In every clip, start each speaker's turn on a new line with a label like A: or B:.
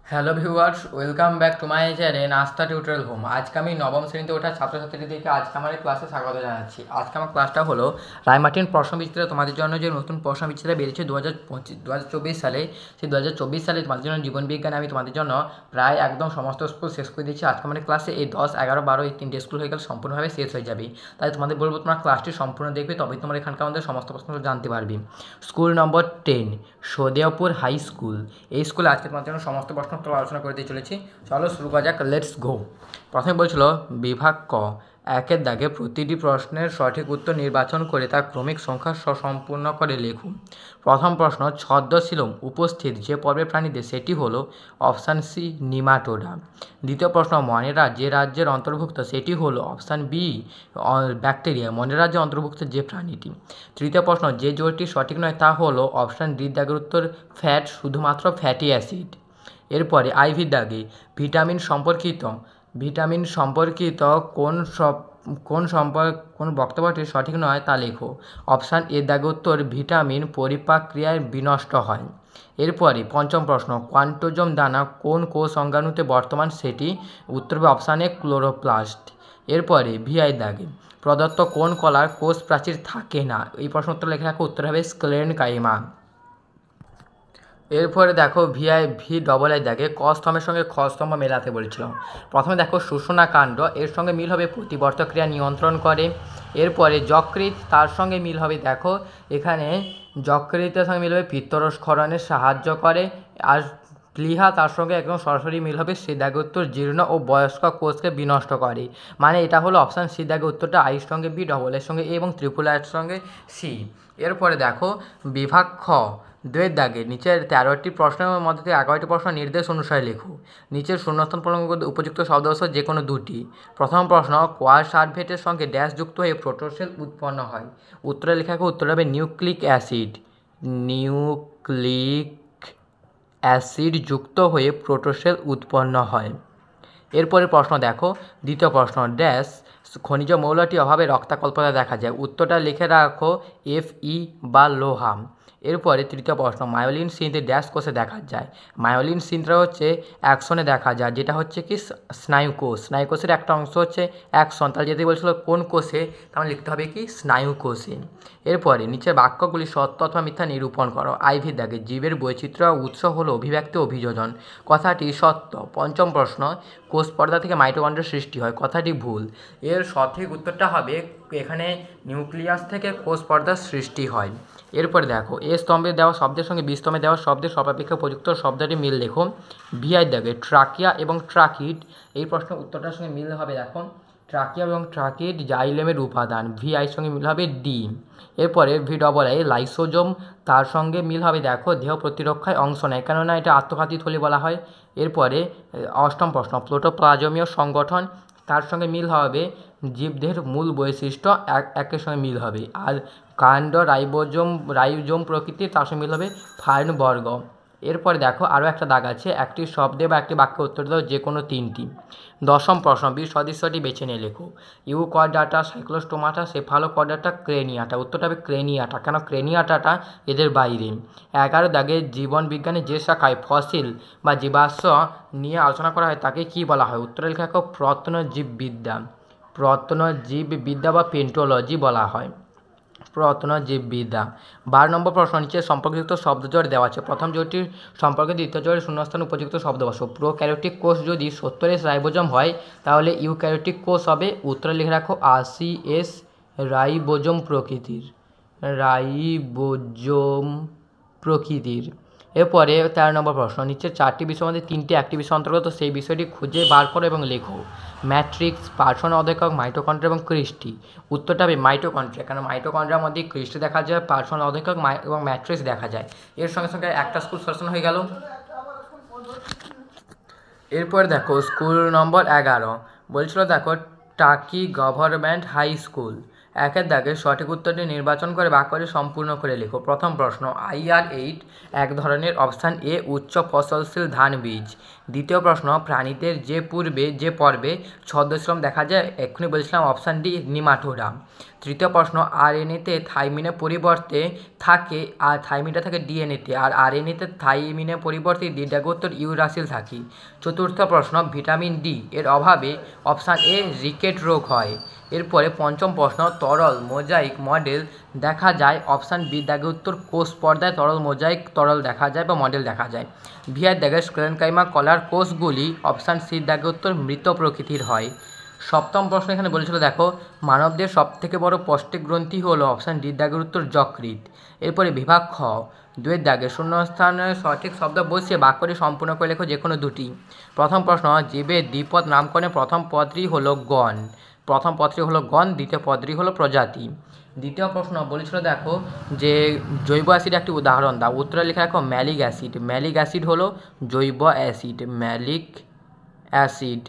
A: Hello viewers, welcome back to my channel নাস্তা tutorial home. আজকে আমি নবম শ্রেণীতে ওঠা ছাত্রছাত্রীদেরকে আজকে আমার এই ক্লাসে স্বাগত জানাচ্ছি। আজকে আমার ক্লাসটা হলো রায়মার্টিন প্রশ্নবিচিত্রা। তোমাদের জন্য যে নতুন প্রশ্নবিচিত্রা বেরিয়েছে 2024 সালে, সেই 2024 সালে তোমাদের জন্য জীবন বিজ্ঞানে আমি তোমাদের জন্য প্রায় একদম সমস্ত স্কুল শেষ করে দিচ্ছি। আজকে আমার ক্লাসে এই 10, 11, 12 এই 3টে স্কুল হয়ে গেলে সম্পূর্ণভাবে শেষ হয়ে যাবে। তাই তোমাদের বলবো তোমরা ক্লাসটি সম্পূর্ণ দেখবে, তবেই তোমরা এখানকার আমাদের সমস্ত প্রশ্নগুলো জানতে পারবে। School number 10 Sadeypur high school. এই স্কুলে আজকে তোমার জন্য সমস্ত প্রশ্ন উত্তর আলোচনা করতে চলেছি। চলো শুরু করা যাক, লেটস গো। প্রথমে বলছিল বিভাগ ক, একের দাগে প্রতিটি প্রশ্নের সঠিক উত্তর নির্বাচন করে তার ক্রমিক সংখ্যা সম্পূর্ণ করে লেখুন। প্রথম প্রশ্ন, ছদ্মশিলম উপস্থিত যে পর্বের প্রাণীদের সেটি হলো অপশান সি নিমাটোডা। দ্বিতীয় প্রশ্ন, মনেরা যে রাজ্যের অন্তর্ভুক্ত সেটি হলো অপশান বি ব্যাকটেরিয়া। মনের রাজ্যে অন্তর্ভুক্ত যে প্রাণীটি। তৃতীয় প্রশ্ন, যে জোরটি সঠিক নয় তা হলো অপশান ডি দাগের উত্তর ফ্যাট, শুধুমাত্র ফ্যাটি অ্যাসিড। এরপরে আইভি দাগে ভিটামিন সম্পর্কিত কোন বক্তব্যটি সঠিক নয় তা লেখো। অপশান এ দাগে উত্তর ভিটামিন পরিপাক ক্রিয়ায় বিনষ্ট হয়। এরপরে পঞ্চম প্রশ্ন, কোয়ান্টোজোম দানা কোন কোষ অঙ্গাণুতে বর্তমান সেটি উত্তর হবে অপশান এ ক্লোরোপ্লাস্ট। এরপরে ভিআই দাগে প্রদত্ত কোন কলার কোষ প্রাচীর থাকে না, এই প্রশ্ন উত্তর লেখা রাখো, উত্তর হবে স্ক্লেরেনকাইমা। এরপরে দেখো ভি ডবল আই দাগে ক স্তম্ভের সঙ্গে খ স্তম্ভ মেলাতে বলছিল। প্রথমে দেখো শোষণা কাণ্ড, এর সঙ্গে মিল হবে প্রতিবর্ত ক্রিয়া নিয়ন্ত্রণ করে। এরপরে যকৃৎ, তার সঙ্গে মিল হবে দেখো এখানে যকৃতের সঙ্গে মিল হবে পিত্তরস ক্ষরণে সাহায্য করে। আর প্লীহা, তার সঙ্গে একদম সরাসরি মিল হবে সি দাগে উত্তর জীর্ণ ও বয়স্ক কোষকে বিনষ্ট করে। মানে এটা হলো অপশান সি দাগে উত্তরটা, আইয়ের সঙ্গে বি, ডবল এর সঙ্গে এ এবং ত্রিপুল আইয়ের সঙ্গে সি। এরপরে দেখো বিভাগ খ, দুয়ের দাগে নিচের 13টি প্রশ্নের মধ্যে থেকে 11টি প্রশ্ন নির্দেশ অনুসারে লেখো। নিচের শূন্যস্থান পূরণ করতে উপযুক্ত শব্দবস্তু যে কোনো দুটি। প্রথম প্রশ্ন, কোয়াসার্ভেটের সঙ্গে ড্যাশ যুক্ত হয়ে প্রোটোসেল উৎপন্ন হয়। উত্তরে লেখা উত্তর হবে নিউক্লিক অ্যাসিড। নিউক্লিক অ্যাসিড যুক্ত হয়ে প্রোটোসেল উৎপন্ন হয়। এরপরে প্রশ্ন দেখো, দ্বিতীয় প্রশ্ন, ড্যাশ খনিজ মৌলটি অভাবে রক্তাকল্পতা দেখা যায়। উত্তরটা লিখে রাখো Fe বা লোহা। এরপরে তৃতীয় প্রশ্ন, মায়োলিন সিন্থ ড্যাশ কোষে দেখা যায়। মায়োলিন সিন্থটা হচ্ছে অ্যাকশনে দেখা যায়, যেটা হচ্ছে কি স্নায়ুকোষ। স্নায়ুকোষের একটা অংশ হচ্ছে অ্যাকশন, তাহলে যদি বলছিল কোন কোষে, তাহলে লিখতে হবে কি স্নায়ুকোষে। এরপরে নিচের বাক্যগুলি সত্য অথবা মিথ্যা নিরূপণ করো। আইভি দাগে জীবের বৈচিত্র্য উৎস হলো অভিব্যক্তি অভিযোজন, কথাটি সত্য। পঞ্চম প্রশ্ন, কোষ পর্দা থেকে মাইটোকন্ড্রিয়ার সৃষ্টি হয়, কথাটি ভুল। এর সঠিক উত্তরটা হবে এখানে নিউক্লিয়াস থেকে কোষ পর্দার সৃষ্টি হয়। এরপরে দেখো এ স্তম্ভে দেওয়া শব্দের সঙ্গে বি স্তম্ভে দেওয়া শব্দের সর্বাপেক্ষা উপযুক্ত শব্দটি মিল লেখো। ভিআই দাগে ট্রাকিয়া এবং ট্রাকিড, এই প্রশ্নের উত্তরটার সঙ্গে মিল হবে দেখো ট্রাকিয়া এবং ট্রাকিড জাইলেমের উপাদান, ভিআইয়ের সঙ্গে মিল হবে ডি। এরপরে ভি ডবল আই লাইসোজোম, তার সঙ্গে মিল হবে দেখো দেহ প্রতিরক্ষায় অংশ নেয়, কেননা এটা আত্মঘাতী থলি বলা হয়। এরপরে অষ্টম প্রশ্ন, প্রোটোপ্লাজমীয় সংগঠন, তার সঙ্গে মিল হবে জীবদেহের মূল বৈশিষ্ট্য একের সঙ্গে মিল হবে। আর কাণ্ড রাইজোম প্রকৃতির, তার সঙ্গে মিল হবে ফার্ন বর্গ। এরপরে দেখো আরও একটা দাগ আছে, একটি শব্দে বা একটি বাক্যে উত্তর দাও যে কোনো তিনটি। দশম প্রশ্ন, বি সদৃশ্যটি বেছে নিয়ে লেখো। ইউকর্ডাটা, সাইক্লোস্টোমাটা, সেফালোকর্ডাটা, ক্রেনিয়াটা। উত্তরটা হবে ক্রেনিয়াটা, কেন ক্রেনিয়াটাটা এদের বাইরে। 11 দাগে জীবন বিজ্ঞানে যে শাখায় ফসিল বা জীবাশ্ম নিয়ে আলোচনা করা হয় তাকে কি বলা হয়। উত্তরে লেখা প্রত্নজীববিদ্যা। প্রত্নজীববিদ্যা বা পেন্টোলজি বলা হয়, প্রত্নজীববিদ্যা। 12 নম্বর প্রশ্ন, নিচে সম্পর্কযুক্ত শব্দজোড় দেওয়া আছে। প্রথম জোড়টির সম্পর্কে দ্বিতীয় জোড়ের শূন্যস্থান উপযুক্ত শব্দ বসাও। প্রোক্যারিওটিক কোষ যদি 70S রাইবোজোম হয় তাহলে ইউক্যারিওটিক কোষ হবে, উত্তরে লিখে রাখো 80S রাইবোজোম প্রকৃতির। রাইবোজোম প্রকৃতির। এরপরে 13 নম্বর প্রশ্ন, নিচের 4টি বিষয়ের মধ্যে 3টি একটি বিষয় অন্তর্গত, সেই বিষয়টি খুঁজে বার করো এবং লেখো। ম্যাট্রিক্স, পার্সন অধেকক, মাইটোকন্ড্রিয়া এবং ক্রিস্টি। উত্তরটা হবে মাইটোকন্ড্রিয়া, কারণ মাইটোকন্ড্রিয়ার মধ্যে ক্রিস্টি দেখা যায়, পার্সন অধেকক এবং ম্যাট্রিক্স দেখা যায়। এর সঙ্গে সঙ্গে একটা স্কুল সলিউশন হয়ে গেল। এরপর দেখো স্কুল নম্বর 11 বলছিল দেখো টাকি গভর্নমেন্ট হাই স্কুল। একের দাগে সঠিক উত্তরটি নির্বাচন করে বাক্যটি সম্পূর্ণ করে লেখো। প্রথম প্রশ্ন, IR8 এক ধরনের অপশান এ উচ্চ ফসলশীল ধান বীজ। দ্বিতীয় প্রশ্ন, প্রাণীদের যে পর্বে ছদ্মশ্রম দেখা যায়, এক্ষুনি বলছিলাম অপশান ডি নিমাটোডা। তৃতীয় প্রশ্ন আরএনএতে থাইমিনের পরিবর্তে থাকে আর থাইমিনটা থাকে ডিএনএতে, আর আরএনএতে থাইমিনের পরিবর্তে দ্বিধাগোত্তর ইউরাসিল থাকে। চতুর্থ প্রশ্ন ভিটামিন ডি এর অভাবে অপশান এ রিকেট রোগ হয়। এরপরে পঞ্চম প্রশ্ন তরল মোজাইক মডেল দেখা যায় অপশান বি দাগে উত্তর কোষ পর্দায় তরল মোজাইক তরল দেখা যায় বা মডেল দেখা যায়। ভিআর দাগে স্ক্লেরেনকাইমা কলার কোষগুলি অপশান সি দাগে উত্তর মৃত প্রকৃতির হয়। সপ্তম প্রশ্ন এখানে বলেছিল দেখো মানবদের সবথেকে বড় পৌষ্টিক গ্রন্থি হলো অপশান ডি দাগের উত্তর যকৃৎ। এরপরে বিভাগ খ 2 দাগে শূন্যস্থানে সঠিক শব্দ বসিয়ে বাক্যটি সম্পূর্ণ করে লেখো যে কোনো দুটি। প্রথম প্রশ্ন জীবের দ্বিপদ নামকরণের প্রথম পদটি হলো গণ, প্রথম পদটি হলো গণ, দ্বিতীয় পদটি হলো প্রজাতি। দ্বিতীয় প্রশ্ন বলেছিল দেখো যে জৈব অ্যাসিড একটি উদাহরণ দাও। উত্তরে লেখা রাখো ম্যালিক অ্যাসিড। ম্যালিক অ্যাসিড হলো জৈব অ্যাসিড, ম্যালিক অ্যাসিড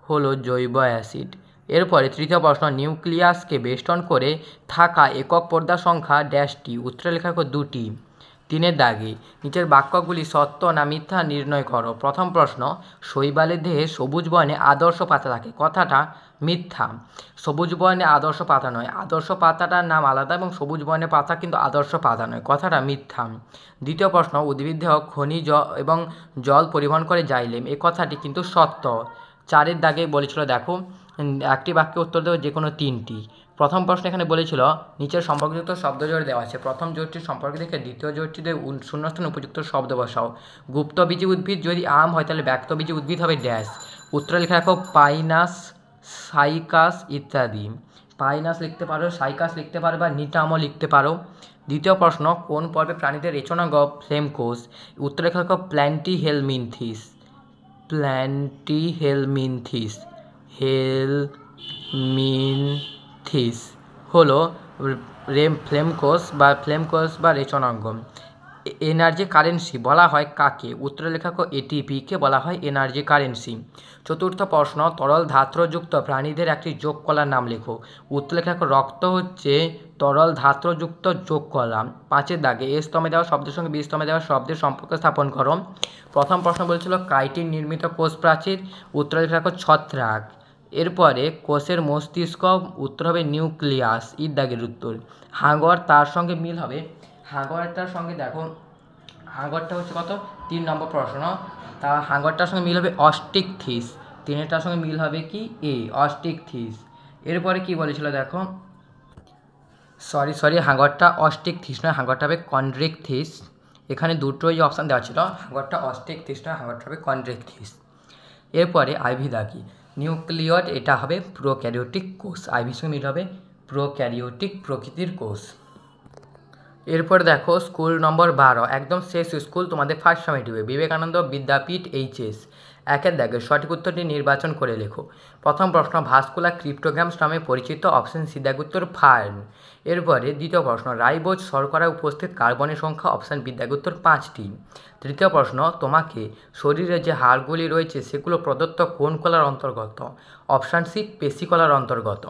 A: হলো জৈব অ্যাসিড। এরপরে তৃতীয় প্রশ্ন নিউক্লিয়াসকে বেষ্টন করে থাকা একক পর্দা সংখ্যা ড্যাশটি। উত্তরে লেখা রাখো 2টি। 3 দাগে নিচের বাক্যগুলি সত্য না মিথ্যা নির্ণয় করো। প্রথম প্রশ্ন শৈবালের দেহে সবুজ বর্ণে আদর্শ পাতা থাকে, কথাটা মিথ্যা। সবুজ বর্ণে আদর্শ পাতা নয়, আদর্শ পাতাটার নাম আলাদা এবং সবুজ বর্ণের পাতা কিন্তু আদর্শ পাতা নয়, কথাটা মিথ্যা। দ্বিতীয় প্রশ্ন উদ্ভিদ দেহ খনিজ এবং জল পরিবহন করে জাইলেম, এই কথাটি কিন্তু সত্য। 4 দাগে বলেছিল দেখো একটি বাক্যে উত্তর দেবো যে কোনো 3টি। প্রথম প্রশ্ন এখানে বলেছিল নিচের সম্পর্কযুক্ত শব্দ জোড় দেওয়া আছে, প্রথম জোড়টির সম্পর্ক দেখে দ্বিতীয় জোড়টিতে শূন্যস্থানে উপযুক্ত শব্দ বসাও। গুপ্তবীজী উদ্ভিদ যদি আম হয় তাহলে ব্যক্তবীজী উদ্ভিদ হবে ড্যাশ। উত্তরে লেখা রাখো পাইনাস, সাইকাস ইত্যাদি। পাইনাস লিখতে পারো, সাইকাস লিখতে পারো বা নিটামও লিখতে পারো। দ্বিতীয় প্রশ্ন কোন পর্বে প্রাণীদের রেচনাঙ্গ ফ্লেম কোষ। উত্তরে লেখা রাখো প্ল্যান্টিহেলমিনথিস, প্ল্যান্টিহেলমিনথিস, হেলমিনথিস হলো ফ্লেম কোষ বা রেচনাঙ্গ। এনার্জি কারেন্সি বলা হয় কাকে। উত্তরে লেখা এটিপিকে বলা হয় এনার্জি কারেন্সি। চতুর্থ প্রশ্ন তরল ধাত্রযুক্ত প্রাণীদের একটি যোগ কলার নাম লেখো। উত্তরে লেখা রক্ত হচ্ছে তরল ধাত্রযুক্ত যোগ কলা। 5 দাগে এ স্তম্ভে দেওয়া শব্দের সঙ্গে বি স্তম্ভে দেওয়া শব্দের সম্পর্ক স্থাপন করো। প্রথম প্রশ্ন বলেছিল কাইটিন নির্মিত কোষ প্রাচীর। উত্তরে লেখা রাখো ছত্রাক। এরপরে কোষের মস্তিষ্ক, উত্তর হবে নিউক্লিয়াস, ঈদ দাগের উত্তর। হাঙর তার সঙ্গে মিল হবে, হাঙরটার সঙ্গে দেখো হাঙরটা হচ্ছে কত 3 নম্বর প্রশ্ন, তা হাঙরটার সঙ্গে মিল হবে অস্টিকথিস, 3টার সঙ্গে মিল হবে কি এ অস্টিকথিস। এরপরে কি বলেছিল দেখো সরি হাঙরটা অস্টিকথিস নয়, হাঙরটা হবে কন্ড্রিকথিস। এখানে দুটোই অপশান দেওয়া ছিল, হাঙরটা অস্টিকথিস নয়, হাঙরটা হবে কন্ড্রিকথিস। এরপরে আইভি দাগি নিউক্লিয়ড, এটা হবে প্রোক্যারিওটিক কোষ, আইভির সঙ্গে মিল হবে প্রোক্যারিওটিক প্রকৃতির কোষ। এরপর দেখো স্কুল নম্বর 12 একদম শেষ স্কুল তোমাদের ফার্স্ট সামেটিভে বিবেকানন্দ বিদ্যাপীঠ এইচএস। 1 দাগে সঠিক উত্তরটি নির্বাচন করে লেখো। প্রথম প্রশ্ন ভাস্কুলার ক্রিপ্টোগ্রামস নামে পরিচিত অপশন সি দাগে উত্তর ফার্ন। এরপরে দ্বিতীয় প্রশ্ন রাইবোজ শর্করায় উপস্থিত কার্বনের সংখ্যা অপশান বি দাগে উত্তর 5টি। তৃতীয় প্রশ্ন তোমাকে শরীরে যে হাড়গুলি রয়েছে সেগুলো প্রদত্ত কোন কলার অন্তর্গত। অপশান সি পেশিকলার অন্তর্গত।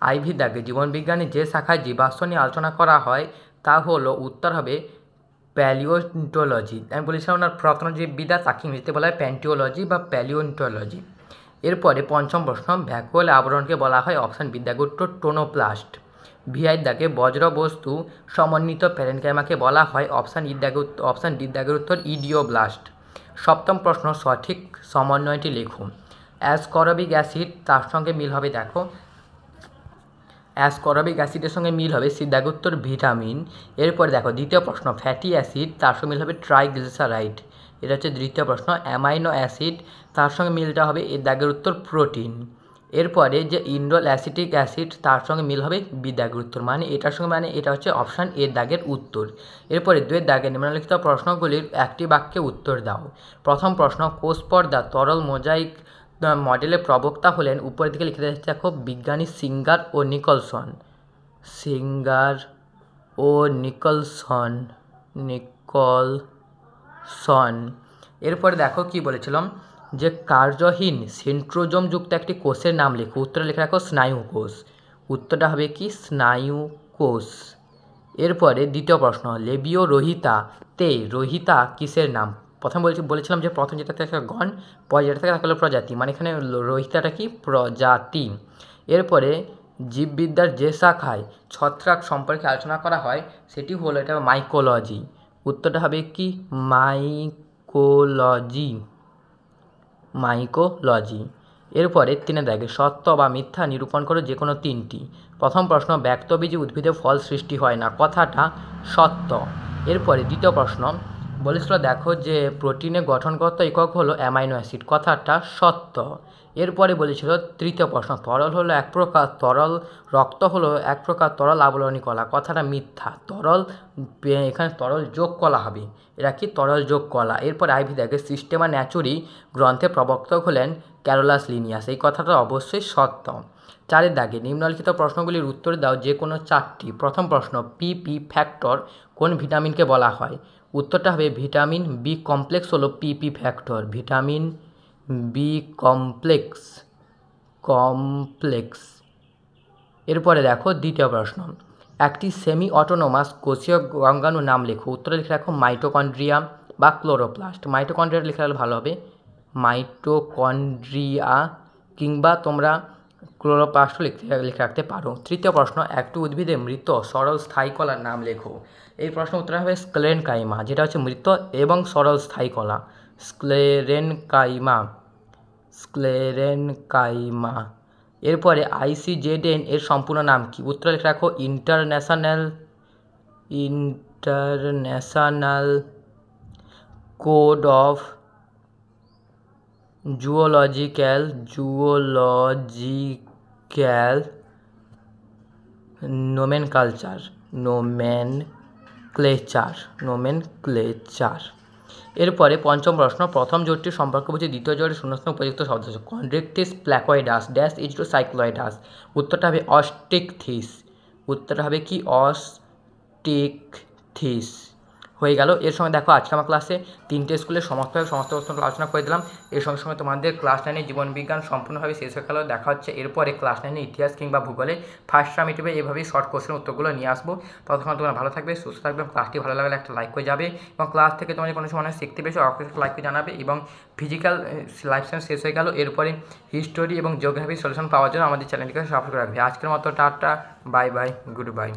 A: আইভি দাগে জীবনবিজ্ঞানে যে শাখায় জীবাশ্ম নিয়ে আলোচনা করা হয় তা হলো উত্তর হবে প্যালিওন্টোলজি। আমি বলেছিলাম না প্রত্নজীববিদ্যা, তাকে ইংরেজিতে বলা হয় প্যান্টিওলজি বা প্যালিওন্টোলজি। এরপরে পঞ্চম প্রশ্ন ভ্যাকুয়াল আবরণকে বলা হয় অপশান বি দাগে উত্তর টোনোপ্লাস্ট। ভিআই দাগে বজ্র বস্তু সমন্বিত প্যারেনকাইমাকে বলা হয় অপশান ডি দাগের উত্তর ইডিওব্লাস্ট। সপ্তম প্রশ্ন সঠিক সমন্বয়টি লেখো। অ্যাসকরবিক অ্যাসিড তার সঙ্গে মিল হবে দেখো অ্যাসকরবিক অ্যাসিডের সঙ্গে মিল হবে সি দাগে উত্তর ভিটামিন। এরপর দেখো দ্বিতীয় প্রশ্ন ফ্যাটি অ্যাসিড তার সঙ্গে মিল হবে ট্রাইগ্লিসারাইড, এটা হচ্ছে দ্বিতীয় প্রশ্ন। অ্যামাইনো অ্যাসিড তার সঙ্গে মিলটা হবে এর দাগের উত্তর প্রোটিন। এরপরে যে ইন্ডোল অ্যাসিটিক অ্যাসিড তার সঙ্গে মিল হবে বি দাগের উত্তর, মানে এটার সঙ্গে মানে এটা হচ্ছে অপশান এর দাগের উত্তর। এরপরে 2 দাগে নিম্নলিখিত প্রশ্নগুলির একটি বাক্যে উত্তর দাও। প্রথম প্রশ্ন কোষ পর্দা তরল মোজাইক মডেলের প্রবক্তা হলেন, উপরের দিকে লিখে দেখো বিজ্ঞানী সিঙ্গার ও নিকলসন, সিঙ্গার ও নিকলসন। এরপরে দেখো কি বলেছিলাম যে কার্যহীন সেন্ট্রোজোম যুক্ত একটি কোষের নাম লেখো। উত্তরে লিখে রাখো স্নায়ু কোষ, উত্তরটা হবে কি স্নায়ু কোষ। এরপরে দ্বিতীয় প্রশ্ন লেবিও রোহিতা তে রোহিতা কিসের নাম। প্রথম বলেছিলাম যে প্রথম যেটা থাকে গণ, পরে যেটা থাকে হলো প্রজাতি, মানে এখানে রোহিতাটা কি প্রজাতি। এরপরে জীববিদ্যার যে শাখায় ছত্রাক সম্পর্কে আলোচনা করা হয় সেটি হলো এটা মাইকোলজি। উত্তরটা হবে কি মাইকোলজি। এরপরে 3 দাগে সত্য বা মিথ্যা নিরূপণ করো যে কোনো 3টি। প্রথম প্রশ্ন, ব্যক্তবীজী উদ্ভিদে ফল সৃষ্টি হয় না, কথাটা সত্য। এরপরে দ্বিতীয় প্রশ্ন বলেছিল দেখো যে প্রোটিনের গঠনগত একক হলো অ্যামাইনো অ্যাসিড, কথাটা সত্য। এরপরে বলেছিল তৃতীয় প্রশ্ন, তরল হলো এক প্রকার তরল, রক্ত হলো এক প্রকার তরল আবরণী কলা, কথাটা মিথ্যা। এখানে তরল যোগ কলা হবে, এরা কি তরল যোগ কলা। এরপর আইভি দেখে সিস্টেমা ন্যাচুরি গ্রন্থের প্রবর্তক হলেন ক্যারোলাস লিনিয়াস, এই কথাটা অবশ্যই সত্য। 4 দাগে নিম্নলিখিত প্রশ্নগুলির উত্তর দাও যে কোনো 4টি। প্রথম প্রশ্ন, পিপি ফ্যাক্টর কোন ভিটামিনকে বলা হয়? উত্তরটা হবে ভিটামিন বি কমপ্লেক্স হলো পিপি ফ্যাক্টর, ভিটামিন বি কমপ্লেক্স। এরপরে দেখো দ্বিতীয় প্রশ্ন, একটি সেমি অটোনোমাস কোষীয় অঙ্গাণুর নাম লেখো। উত্তরে লিখে রাখো মাইটোকন্ড্রিয়া বা ক্লোরোপ্লাস্ট। মাইটোকন্ড্রিয়া লিখে রাখলে ভালো হবে, মাইটোকন্ড্রিয়া, কিংবা তোমরা ক্লোরোপ্লাস্টও লিখে রাখতে পারো। তৃতীয় প্রশ্ন, একটি উদ্ভিদে মৃত সরল স্থায়ী কলার নাম লেখো। এই প্রশ্ন উত্তর হবে স্ক্লেরেনকাইমা, যেটা হচ্ছে মৃত এবং সরল স্থায়ী কলা, স্ক্লেরেনকাইমা। এরপরে ICZN এর সম্পূর্ণ নাম কি? উত্তর লিখে রাখো international code of zoological nomenclature. এরপরে পঞ্চম প্রশ্ন, প্রথম জোটটির সম্পর্ক বুঝে দ্বিতীয় জোটের শূন্যস্থান উপযুক্ত শব্দ। কন্ড্রিকটিস প্ল্যাকয়েডাস ড্যাশ ইজটো সাইক্লয়েডাস। উত্তরটা হবে অস্টিকথিস, উত্তরটা হবে কি অস্টিকথিস। হয়ে গেল। এর সঙ্গে দেখো আজকে আমার ক্লাসে 3টে স্কুলের সমস্ত প্রশ্ন আলোচনা করে দিলাম। এর সঙ্গে সঙ্গে তোমাদের ক্লাস 9 জীবনবিজ্ঞান সম্পূর্ণভাবে শেষ হয়ে গেল। দেখা হচ্ছে এরপরে ক্লাস 9 ইতিহাস কিংবা ভূগোলে ফার্স্ট সামিটিভে এভাবেই শর্ট কোশ্চেন উত্তরগুলো নিয়ে আসবো। ততক্ষণ তোমরা ভালো থাকবে, সুস্থ থাকবে। ক্লাসটি ভালো লাগলে একটা লাইক করে যাবে এবং ক্লাস থেকে তোমাদের কোনো সময় শিখতে পেরেছো অবশ্যই লাইক করে জানাবে। এবং ফিজিক্যাল লাইফ সায়েন্স শেষ হয়ে গেল, এরপরে হিস্টোরি এবং জিওগ্রাফি সলিউশন পাওয়ার জন্য আমাদের চ্যানেলটিকে সাবস্ক্রাইব করে রাখবে। আজকের মতো tata, bye bye, good bye.